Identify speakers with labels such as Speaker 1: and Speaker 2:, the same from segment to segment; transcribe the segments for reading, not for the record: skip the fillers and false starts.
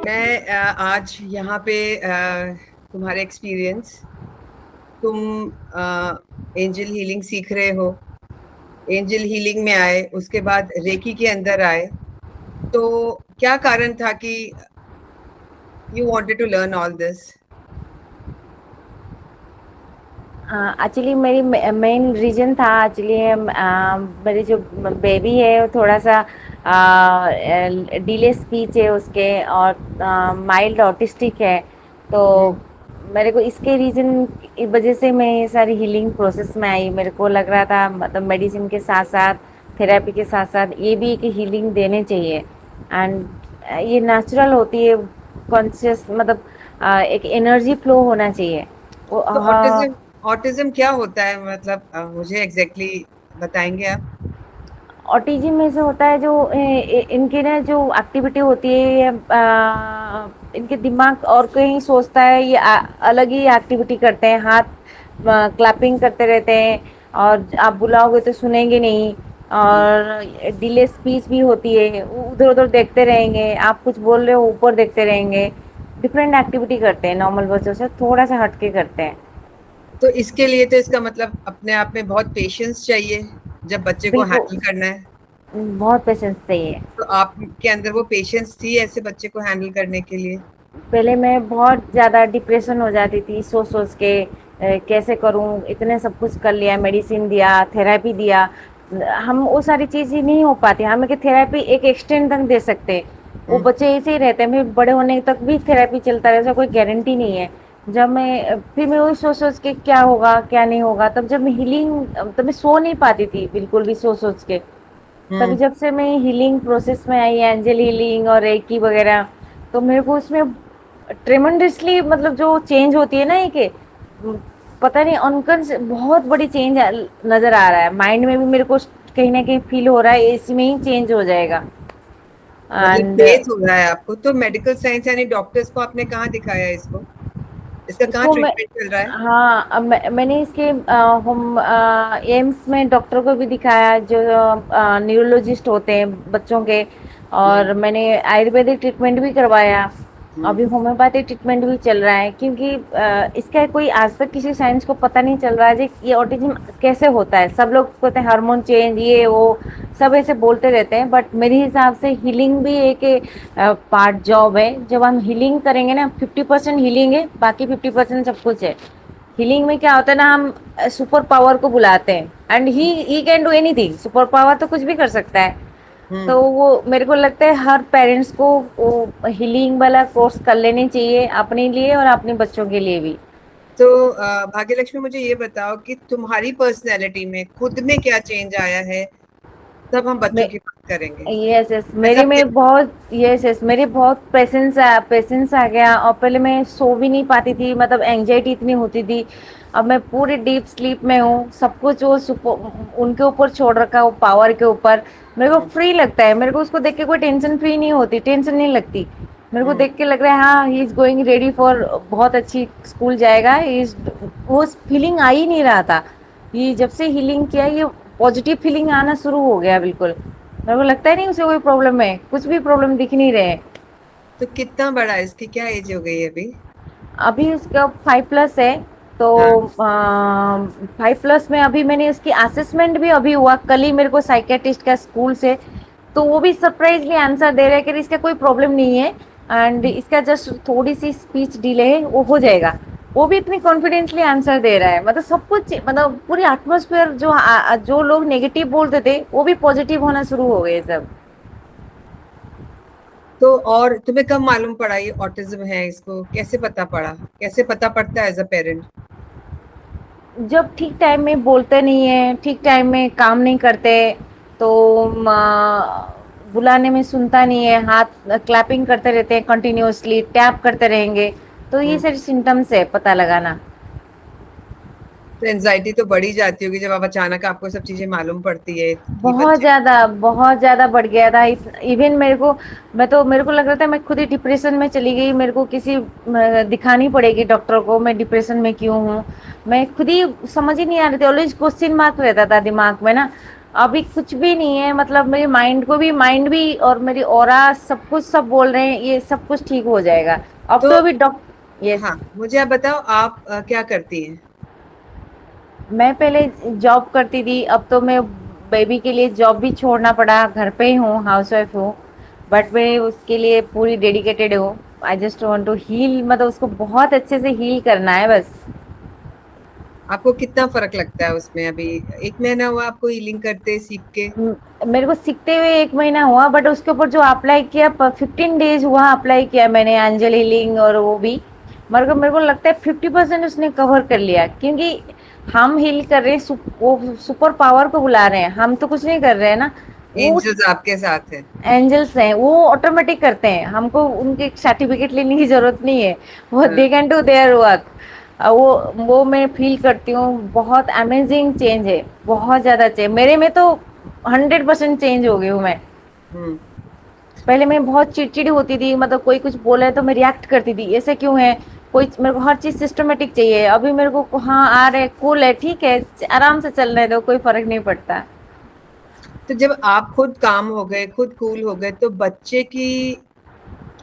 Speaker 1: मैं आज यहाँ पे तुम्हारे एक्सपीरियंस तुम एंजल हीलिंग सीख रहे हो। एंजल हीलिंग में आए, उसके बाद रेकी के अंदर आए। तो क्या कारण था कि you wanted to learn all this?
Speaker 2: Actually मेरी मेन रीजन था एक्चुअली मेरी जो बेबी है वो थोड़ा सा डिले स्पीच है उसके और माइल्ड ऑटिस्टिक है। तो
Speaker 1: हम्म।
Speaker 2: मेरे को इसके रीज़न की वजह से मैं ये सारी हीलिंग प्रोसेस में आई। मेरे को लग रहा था मतलब मेडिसिन के साथ साथ थेरेपी के साथ साथ ये भी एक हीलिंग देने चाहिए। एंड ये नेचुरल होती है, कॉन्शियस मतलब एक एनर्जी फ्लो होना चाहिए वो।
Speaker 1: तो
Speaker 2: हाँ।
Speaker 1: ऑटिज्म ऑटिज्म क्या होता है? मतलब मुझे एग्जैक्टली बताएंगे आप?
Speaker 2: ऑटिज्म में से होता है जो इनकी ना जो एक्टिविटी होती है ये, इनके दिमाग और कहीं सोचता है, ये अलग ही एक्टिविटी करते हैं। हाथ क्लैपिंग करते रहते हैं और आप बुलाओगे तो सुनेंगे नहीं।
Speaker 1: हम्म।
Speaker 2: और डिले स्पीच भी होती है, उधर उधर देखते रहेंगे, आप कुछ बोल रहे हो ऊपर देखते रहेंगे। डिफरेंट एक्टिविटी करते हैं, नॉर्मल बच्चों से थोड़ा सा हटके करते हैं।
Speaker 1: तो इसके लिए तो इसका मतलब अपने आप में बहुत पेशेंस चाहिए जब बच्चे को
Speaker 2: बिल्कुल।
Speaker 1: हैंडल करना है।
Speaker 2: बहुत पेशेंस चाहिए।
Speaker 1: तो आपके अंदर वो पेशेंस थी ऐसे बच्चे को हैंडल करने के लिए?
Speaker 2: पहले मैं बहुत ज़्यादा डिप्रेशन हो जाती थी सोच सोच के, कैसे करूं, इतने सब कुछ कर लिया, मेडिसिन दिया, थेरेपी दिया। हम वो सारी चीज़ें नहीं हो पाती। हम कि थेरेपी एक एक्सटेंड तक दे सकते हैं, वो
Speaker 1: हम्म।
Speaker 2: बच्चे ऐसे ही रहते हैं, फिर बड़े होने तक भी थेरेपी चलता रहे, ऐसा कोई गारंटी नहीं है। जब मैं फिर मैं वही सोच सोच के क्या होगा क्या नहीं होगा, तब जब मैं हीलिंग, तब मैं सो नहीं पाती थी बिल्कुल भी सोच सोच के। तभी
Speaker 1: हम्म।
Speaker 2: जब से मैं हीलिंग प्रोसेस में आई, एंजल हीलिंग और रेकी वगैरह, तो मेरे को उसमें ट्रेमेंडसली मतलब जो चेंज होती है ना, ये कि पता नहीं अनकॉन्स बहुत बड़ी चेंज नज़र आ रहा है। माइंड में भी मेरे को कहीं ना कहीं फील हो रहा है इसमें ही चेंज हो जाएगा।
Speaker 1: मतलब
Speaker 2: एंड
Speaker 1: फेथ हो रहा है आपको? तो मेडिकल साइंस यानी डॉक्टर्स को आपने कहाँ दिखाया है इसको? इसका कहाँ
Speaker 2: इसको मैं,
Speaker 1: ट्रीटमेंट चल रहा है?
Speaker 2: हाँ, मैंने इसके हम एम्स में डॉक्टर को भी दिखाया जो न्यूरोलॉजिस्ट होते हैं बच्चों के।
Speaker 1: हम्म।
Speaker 2: और मैंने आयुर्वेदिक ट्रीटमेंट भी करवाया।
Speaker 1: हम्म।
Speaker 2: अभी होम्योपैथिक ट्रीटमेंट भी चल रहा है, क्योंकि इसका कोई आज तक किसी साइंस को पता नहीं चल रहा है कि ये ऑटिज्म कैसे होता है। सब लोग कहते हैं हार्मोन चेंज ये वो, सब ऐसे बोलते रहते हैं, बट मेरे हिसाब से हीलिंग भी एक पार्ट जॉब है। जब हम हीलिंग करेंगे ना, 50% हीलिंग है, बाकी 50% सब कुछ है। हीलिंग में क्या होता है ना, हम सुपर पावर को बुलाते हैं, and he can do anything. Super power तो कुछ भी कर सकता है।
Speaker 1: हम्म।
Speaker 2: तो वो मेरे को लगता है हर पेरेंट्स को वो हीलिंग वाला कोर्स कर लेनी चाहिए, अपने लिए और अपने बच्चों के लिए भी।
Speaker 1: तो भाग्यलक्ष्मी, मुझे ये बताओ कि तुम्हारी पर्सनैलिटी में खुद में क्या चेंज आया है? तब हम बच्चों
Speaker 2: मैं
Speaker 1: की बात करेंगे।
Speaker 2: यस यस,
Speaker 1: ऐसा
Speaker 2: मेरे में बहुत, यस यस, मेरे बहुत पेशेंस आ गया। और पहले मैं सो भी नहीं पाती थी, मतलब एंजाइटी इतनी होती थी। अब मैं पूरी डीप स्लीप में हूँ, सब कुछ वो उनके ऊपर छोड़ रखा, वो पावर के ऊपर। मेरे को
Speaker 1: हम्म।
Speaker 2: फ्री लगता है, मेरे को उसको देख के कोई टेंशन फ्री नहीं होती, टेंशन नहीं लगती। मेरे को
Speaker 1: हम्म।
Speaker 2: देख के लग रहा है हाँ, he is going ready for बहुत अच्छी स्कूल जाएगा। वो फीलिंग आ ही नहीं रहा था। ये जब से हीलिंग किया, ये पॉजिटिव फीलिंग आना शुरू हो गया बिल्कुल। मेरे को लगता ही नहीं उसे कोई प्रॉब्लम है, कुछ भी प्रॉब्लम दिख नहीं रहे।
Speaker 1: तो कितना बड़ा है? इसकी क्या एज हो गई है अभी?
Speaker 2: अभी उसका 5+ है। तो
Speaker 1: हाँ।
Speaker 2: 5+ में अभी मैंने इसकी असेसमेंट भी अभी हुआ कल ही मेरे को साइकेट्रिस्ट का स्कूल से। तो वो भी सरप्राइजली आंसर दे रहा है कि इसका कोई प्रॉब्लम नहीं है, एंड इसका जस्ट थोड़ी सी स्पीच डिले है, वो हो जाएगा। वो भी इतनी कॉन्फिडेंटली आंसर दे रहा है, मतलब सब कुछ, मतलब पूरी एटमोसफियर जो लोग नेगेटिव बोलते थे वो भी पॉजिटिव होना शुरू हो गए सब।
Speaker 1: तो और तुम्हें कब मालूम पड़ा ये ऑटिज्म है? इसको कैसे पता पड़ा? कैसे पता पड़ता है एज अ पेरेंट?
Speaker 2: जब ठीक टाइम में बोलते नहीं है, ठीक टाइम में काम नहीं करते, तो बुलाने में सुनता नहीं है, हाथ क्लैपिंग करते रहते हैं कंटिन्यूअसली, टैप करते रहेंगे, तो ये
Speaker 1: हम्म।
Speaker 2: सारी सिम्टम्स है पता लगाना।
Speaker 1: तो एनजाइटी तो बढ़ी जाती होगी जब आप अचानक आपको सब चीजें मालूम पड़ती है कि बच्चे।
Speaker 2: बहुत ज़्यादा बढ़ गया था। इवन मेरे को लग रहा था मैं खुद ही डिप्रेशन में चली गई। मेरे को किसी दिखानी पड़ेगी डॉक्टर को, मैं डिप्रेशन में क्यों हूँ। मैं खुद ही समझ ही नहीं आ रही थी, ऑलवेज क्वेश्चन मार्क रहता था दिमाग में ना। अभी कुछ भी नहीं है, मतलब मेरे माइंड भी और मेरी ऑरा सब कुछ, सब बोल रहे हैं ये सब कुछ ठीक हो जाएगा। अब
Speaker 1: तो
Speaker 2: तो अभी डॉक्टर, यस।
Speaker 1: हाँ, मुझे आप बताओ, आप क्या करती हैं?
Speaker 2: मैं पहले जॉब करती थी, अब तो मैं बेबी के लिए जॉब भी छोड़ना पड़ा, घर पे ही हूँ, हाउस वाइफ हूँ। बट मैं उसके लिए पूरी डेडिकेटेड हूँ। I just want to heal, मतलब उसको बहुत अच्छे से हील करना है बस।
Speaker 1: आपको कितना फर्क लगता है उसमें अभी? 1 महीना हुआ आपको हीलिंग करते सीख के?
Speaker 2: मेरे को सीखते हुए 1 महीना हुआ, बट उसके ऊपर जो अप्लाई किया 15 डेज हुआ अप्लाई किया मैंने एंजल हीलिंग, और वो भी मेरे को लगता है 50% उसने कवर कर लिया, क्योंकि हम हील कर रहे हैं, वो सुपर पावर को बुला रहे हैं, हम तो कुछ नहीं कर रहे हैं ना। वो
Speaker 1: एंजल्स आपके साथ है।
Speaker 2: एंजल्स हैं, वो ऑटोमेटिक करते हैं, हमको उनके सर्टिफिकेट लेने की जरूरत नहीं है, वो
Speaker 1: हाँ।
Speaker 2: They can do their work. वो मैं फील करती हूँ, बहुत अमेजिंग चेंज है, बहुत ज्यादा चेंज मेरे में तो 100% चेंज हो गई हूँ मैं।
Speaker 1: हम्म।
Speaker 2: पहले मैं बहुत चिड़चिड़ी होती थी, मतलब कोई कुछ बोले तो मैं रिएक्ट करती थी, ऐसे क्यों है, कोई मेरे को हर चीज सिस्टमेटिक चाहिए। अभी मेरे को हाँ आ रहे, कूल है, ठीक है, आराम से चल रहे दो, कोई फर्क नहीं पड़ता।
Speaker 1: तो जब आप खुद काम हो गए, खुद कूल हो गए, तो बच्चे की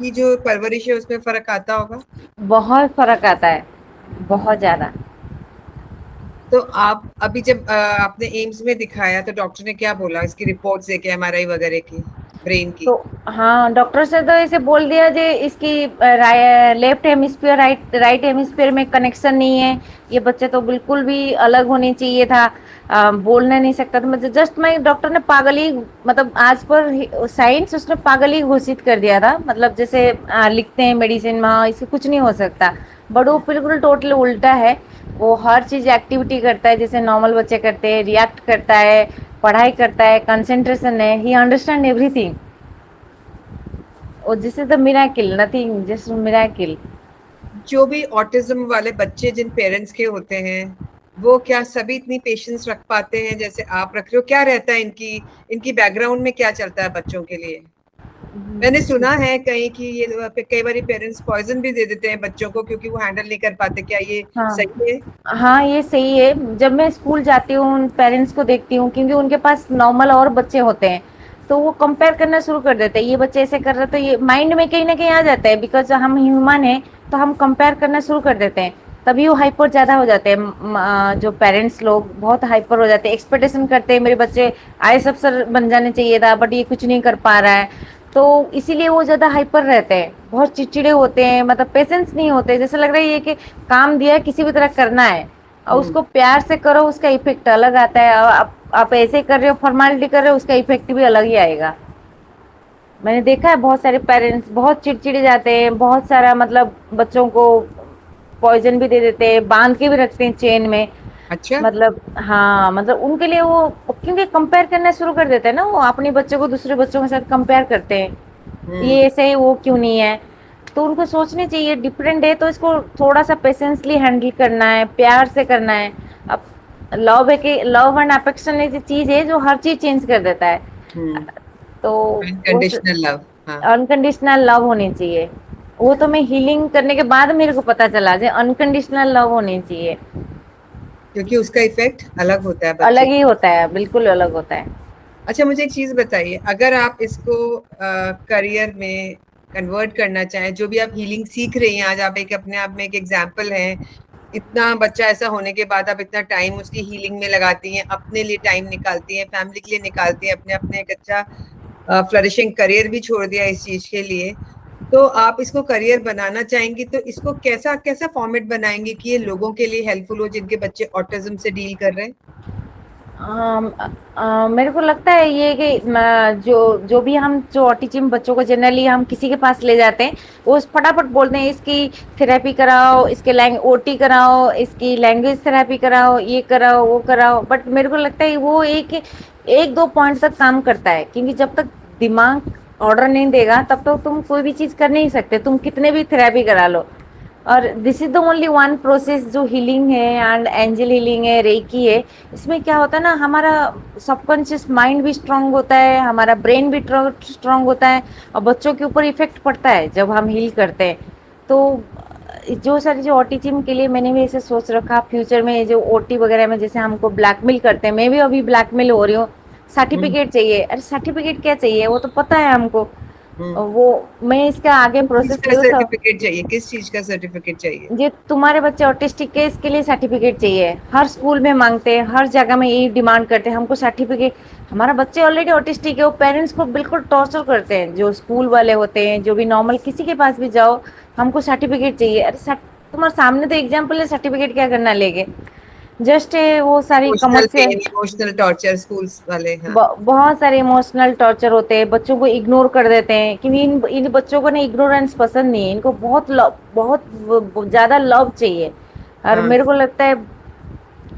Speaker 1: जो परवरिश है उसमें फर्क आता होगा।
Speaker 2: बहुत फर्क आता है, बहुत ज्यादा।
Speaker 1: तो आप अभी जब आपने एम्स में दिखाया तो डॉक्टर ने क्या बोला इसकी रिपोर्ट्स देके, एमआरआई वगैरह की, ब्रेन की?
Speaker 2: तो हाँ, डॉक्टर से तो ऐसे बोल दिया जे इसकी left hemisphere right right hemisphere में कनेक्शन नहीं है, ये बच्चे तो बिल्कुल भी अलग होने चाहिए था, बोलना नहीं सकता था, मतलब जस्ट मैं डॉक्टर ने पागल ही, मतलब आज पर साइंस उसने पागल ही घोषित कर दिया था, मतलब जैसे लिखते हैं मेडिसिन में, हाँ इससे कुछ नहीं हो सकता, बट वो बिल्कुल टोटल उल्टा है। वो हर चीज एक्टिविटी करता है जैसे नॉर्मल बच्चे करते हैं, रिएक्ट करता है, पढ़ाई करता है, कंसंट्रेशन है, ही अंडरस्टैंड एवरीथिंग। और this is the miracle, nothing just miracle.
Speaker 1: जो भी ऑटिज्म वाले बच्चे जिन पेरेंट्स के होते हैं, वो क्या सभी इतनी पेशेंस रख पाते हैं जैसे आप रख रहे हो? क्या रहता है इनकी इनकी बैकग्राउंड में, क्या चलता है बच्चों के लिए? मैंने सुना है कहीं कि ये कई बार पेरेंट्स पॉइजन भी दे देते हैं बच्चों को क्योंकि वो हैंडल नहीं कर पाते। क्या ये
Speaker 2: हाँ,
Speaker 1: सही है?
Speaker 2: हाँ ये सही है। जब मैं स्कूल जाती हूँ उन पेरेंट्स को देखती हूँ, क्योंकि उनके पास नॉर्मल और बच्चे होते हैं, तो वो कंपेयर करना शुरू कर देते हैं, ये बच्चे ऐसे कर रहे तो ये माइंड में कहीं ना कहीं आ जाता है, बिकॉज हम ह्यूमन है, तो हम कंपेयर करना शुरू कर देते हैं, तभी वो हाइपर ज्यादा हो जाते हैं। जो पेरेंट्स लोग बहुत हाइपर हो जाते हैं, एक्सपेक्टेशन करते हैं मेरे बच्चे आईएएस अफसर बन जाने चाहिए था, बट ये कुछ नहीं कर पा रहा है, तो इसीलिए वो ज्यादा हाइपर रहते हैं, बहुत चिड़चिड़े होते हैं, मतलब पेशेंस नहीं होते, जैसे लग रहा है ये कि काम दिया है किसी भी तरह करना है, और
Speaker 1: हम्म।
Speaker 2: उसको प्यार से करो उसका इफेक्ट अलग आता है, और आप ऐसे कर रहे हो, फॉर्मेलिटी कर रहे हो, उसका इफेक्ट भी अलग ही आएगा। मैंने देखा है बहुत सारे पेरेंट्स बहुत चिड़चिड़े जाते हैं, बहुत सारा मतलब बच्चों को पॉइजन भी दे देते हैं, बांध के भी रखते हैं चेन में,
Speaker 1: अच्छा।
Speaker 2: मतलब हाँ, मतलब उनके लिए वो, क्योंकि कंपेयर करना शुरू कर देते हैं ना, वो अपने बच्चों को दूसरे बच्चों के साथ कंपेयर करते हैं,
Speaker 1: हम्म।
Speaker 2: ये ऐसे है वो क्यों नहीं है, तो उनको सोचनी चाहिए डिफरेंट है, तो इसको थोड़ा सा पेशेंसली हैंडल करना है, प्यार से करना है। अब लव है कि लव एंड अफेक्शन ऐसी चीज है जो हर चीज चेंज कर देता है,
Speaker 1: हम्म।
Speaker 2: तो वो
Speaker 1: अनकंडीशनल लव। हाँ।
Speaker 2: अनकंडीशनल लव होनी चाहिए। वो तो मैं हीलिंग करने के बाद मेरे को पता चला जो अनकंडीशनल लव होनी चाहिए।
Speaker 1: क्योंकि उसका इफेक्ट अलग होता है बच्चे
Speaker 2: अलग ही
Speaker 1: पे।
Speaker 2: होता है, बिल्कुल अलग होता है।
Speaker 1: अच्छा, मुझे एक चीज बताइए, अगर आप इसको करियर में कन्वर्ट करना चाहें, जो भी आप हीलिंग सीख रही हैं आज, आप एक अपने आप में एक एग्जाम्पल हैं। इतना बच्चा ऐसा होने के बाद आप इतना टाइम उसकी हीलिंग में लगाती हैं, अपने लिए टाइम निकालती हैं, फैमिली के लिए निकालती हैं, अपने अपने एक अच्छा फ्लरिशिंग करियर भी छोड़ दिया इस चीज के लिए। तो आप इसको करियर बनाना चाहेंगी तो इसको कैसा कैसा फॉर्मेट बनाएंगे कि ये लोगों के लिए हेल्पफुल हो जिनके बच्चे ऑटिज्म से डील कर रहे हैं?
Speaker 2: मेरे को लगता है ये कि जो जो भी हम जो ऑटिज्म बच्चों को जनरली हम किसी के पास ले जाते हैं, वो फटाफट बोलते हैं इसकी थेरेपी कराओ, इसके ओटी कराओ, इसकी लैंग्वेज थेरेपी कराओ, ये कराओ वो कराओ, बट मेरे को लगता है वो एक एक दो पॉइंट तक काम करता है, क्योंकि जब तक दिमाग ऑर्डर नहीं देगा तब तक तुम कोई भी चीज कर नहीं सकते, तुम कितने भी थेरेपी करा लो। और this is the only one process जो हीलिंग है, एंड एंजल हीलिंग है, रेकी है। इसमें क्या होता है ना, हमारा सबकॉन्शियस माइंड भी स्ट्रांग होता है, हमारा ब्रेन भी स्ट्रांग होता है, और बच्चों के ऊपर इफेक्ट पड़ता है जब हम हील करते हैं। तो जो सारी जो ऑटिज्म के लिए मैंने भी ऐसे सोच रखा, फ्यूचर में जो ओटी वगैरह में जैसे हमको ब्लैकमेल करते हैं, मैं भी अभी ब्लैकमेल हो रही हूँ, सर्टिफिकेट चाहिए। अरे सर्टिफिकेट क्या चाहिए, वो तो पता है हमको।
Speaker 1: हम्म।
Speaker 2: वो मैं इसका आगे
Speaker 1: किस चीज
Speaker 2: प्रोसेस
Speaker 1: का
Speaker 2: करूँ सब।
Speaker 1: सर्टिफिकेट चाहिए, किस चीज का सर्टिफिकेट चाहिए?
Speaker 2: ये तुम्हारे बच्चे ऑटिस्टिक है, इसके लिए सर्टिफिकेट चाहिए। हर स्कूल में मांगते हैं, हर जगह में यही डिमांड करते हैं, हमको सर्टिफिकेट। हमारा बच्चे ऑलरेडी ऑटिस्टिक है, वो पेरेंट्स को बिल्कुल टॉर्चर करते हैं, जो स्कूल वाले होते हैं, जो भी नॉर्मल किसी के पास भी जाओ, हमको सर्टिफिकेट चाहिए। अरे तुम्हारे सामने तो एग्जाम्पल है, सर्टिफिकेट क्या करना लेके। जस्ट वो सारी
Speaker 1: emotional
Speaker 2: commercial,
Speaker 1: pain, emotional torture schools वाले, हाँ।
Speaker 2: बहुत सारे इमोशनल टॉर्चर होते हैं, बच्चों को इग्नोर कर देते हैं, क्योंकि इन बच्चों को ना इग्नोरेंस पसंद नहीं है, इनको बहुत लव, बहुत ज्यादा लव चाहिए। और
Speaker 1: हाँ,
Speaker 2: मेरे को लगता है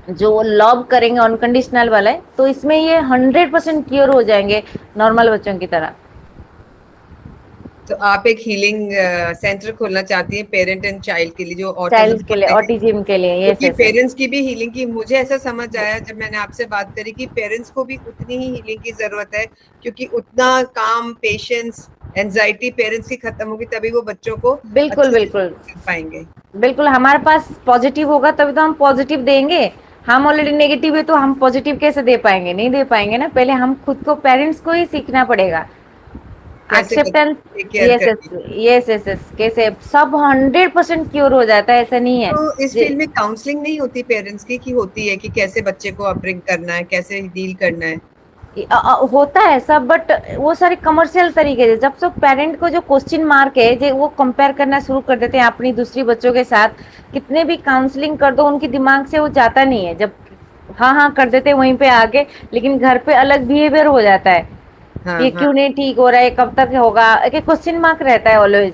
Speaker 2: जो लव करेंगे अनकंडीशनल वाला है, तो इसमें ये 100% क्योर हो जाएंगे नॉर्मल बच्चों की तरह।
Speaker 1: तो आप एक हीलिंग सेंटर खोलना चाहती हैं पेरेंट एंड चाइल्ड के लिए, जो ऑटिज्म
Speaker 2: चाइल्ड के लिए,
Speaker 1: होते हैं?
Speaker 2: ऑटिज्म के लिए, यस
Speaker 1: क्योंकि
Speaker 2: यस यस।
Speaker 1: पेरेंट्स की भी हीलिंग की, मुझे ऐसा समझ आया जब मैंने आपसे बात करी कि पेरेंट्स को भी उतनी ही हीलिंग की जरूरत है, क्योंकि उतना काम, पेशेंस, एंजाइटी पेरेंट्स की खत्म होगी तभी वो बच्चों को
Speaker 2: बिल्कुल
Speaker 1: अच्छे से
Speaker 2: बिल्कुल
Speaker 1: कर पाएंगे।
Speaker 2: बिल्कुल। हमारे पास पॉजिटिव होगा तभी तो हम पॉजिटिव देंगे। हम ऑलरेडी नेगेटिव है तो हम पॉजिटिव कैसे दे पाएंगे, नहीं दे पाएंगे ना। पहले हम खुद को, पेरेंट्स को ही सीखना पड़ेगा
Speaker 1: कैसे बच्चों
Speaker 2: एक्सेप्टेंस।
Speaker 1: को टेक केयर
Speaker 2: यस यस
Speaker 1: करनी।
Speaker 2: Yes yes yes. कैसे सब 100% क्योर हो जाता है, ऐसा नहीं है।
Speaker 1: तो इस फील्ड में काउंसलिंग नहीं होती पेरेंट्स की, कि होती है कि कैसे बच्चे को अपब्रिंग करना है, कैसे डील करना है?
Speaker 2: होता है सब, बट वो सारे कमर्शियल तरीके से, जब तक पेरेंट को जो क्वेश्चन मार्क है, जो वो कंपेयर करना शुरू कर देते हैं अपनी दूसरी बच्चों के साथ, कितने भी काउंसलिंग कर दो उनके दिमाग से वो जाता नहीं है। जब हाँ हाँ कर देते हैं वहीं पे आके, लेकिन घर पे अलग बिहेवियर हो जाता है।
Speaker 1: हाँ,
Speaker 2: ये
Speaker 1: हाँ।
Speaker 2: क्यों नहीं ठीक हो रहा है, कब तक होगा, एक क्वेश्चन मार्क रहता है ऑलवेज।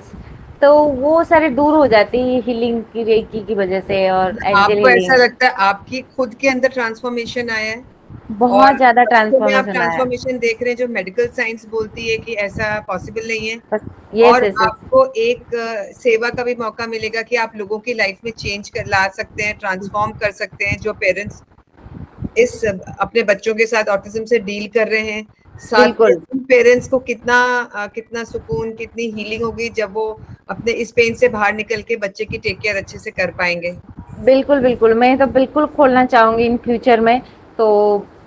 Speaker 2: तो वो सारे दूर हो जाती है हीलिंग की, रेकी की वजह से, और एंजल
Speaker 1: आपको ऐसा
Speaker 2: हीलिंग।
Speaker 1: लगता है आपकी खुद के अंदर ट्रांसफॉर्मेशन आया है? और
Speaker 2: बहुत ज्यादा
Speaker 1: बच्चों में आप
Speaker 2: ट्रांसफॉर्मेशन आया।
Speaker 1: ट्रांसफॉर्मेशन देख रहे हैं जो मेडिकल साइंस बोलती है कि ऐसा पॉसिबल नहीं है?
Speaker 2: बस यस
Speaker 1: और
Speaker 2: यस यस।
Speaker 1: आपको एक सेवा का भी मौका मिलेगा कि आप लोगों की लाइफ में चेंज कर ला सकते हैं, ट्रांसफॉर्म कर सकते हैं, जो पेरेंट्स इस अपने बच्चों के साथ ऑटिज्म से डील कर रहे हैं। साथ में
Speaker 2: बिल्कुल
Speaker 1: उन पेरेंट्स को कितना कितना सुकून, कितनी हीलिंग होगी जब वो अपने इस पेन से बाहर निकल के बच्चे की टेक केयर अच्छे से कर पाएंगे।
Speaker 2: बिल्कुल बिल्कुल, मैं तो बिल्कुल खोलना चाहूंगी इन फ्यूचर में। तो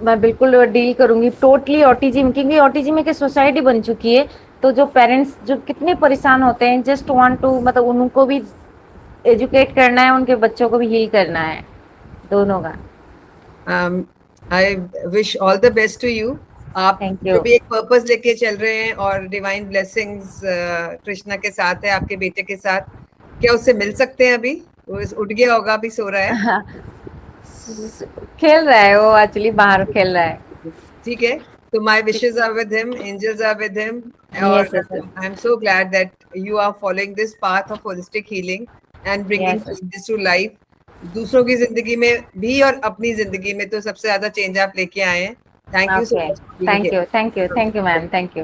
Speaker 2: मैं बिल्कुल डील करूंगी टोटली ऑटिज्म, क्योंकि ऑटिज्म एक सोसाइटी बन चुकी है। तो जो पेरेंट्स जो कितने परेशान होते हैं, जस्ट वांट टू, मतलब उनको भी एजुकेट करना है, उनके बच्चों को भी हील करना है, दोनों का।
Speaker 1: I wish all the best to you. आप
Speaker 2: थैंक
Speaker 1: जो
Speaker 2: यू।
Speaker 1: भी एक पर्पस लेके चल रहे हैं और डिवाइन ब्लेसिंग्स कृष्णा के साथ है, आपके बेटे के साथ, क्या उससे मिल सकते हैं अभी? वो उठ गया होगा, अभी सो रहा है?
Speaker 2: खेल रहा है वो, एक्चुअली बाहर खेल रहा है।
Speaker 1: ठीक है। तो my wishes are with him, angels are with him. और
Speaker 2: yes yes
Speaker 1: I am so glad that you are following this path of holistic healing and bringing
Speaker 2: yes.
Speaker 1: Changes to life. दूसरों की जिंदगी में भी और अपनी जिंदगी में तो सबसे ज्यादा चेंज आप लेके आए हैं। Thank you so
Speaker 2: okay,
Speaker 1: much for being
Speaker 2: thank you thank you thank you
Speaker 1: here.
Speaker 2: Ma'am, thank you.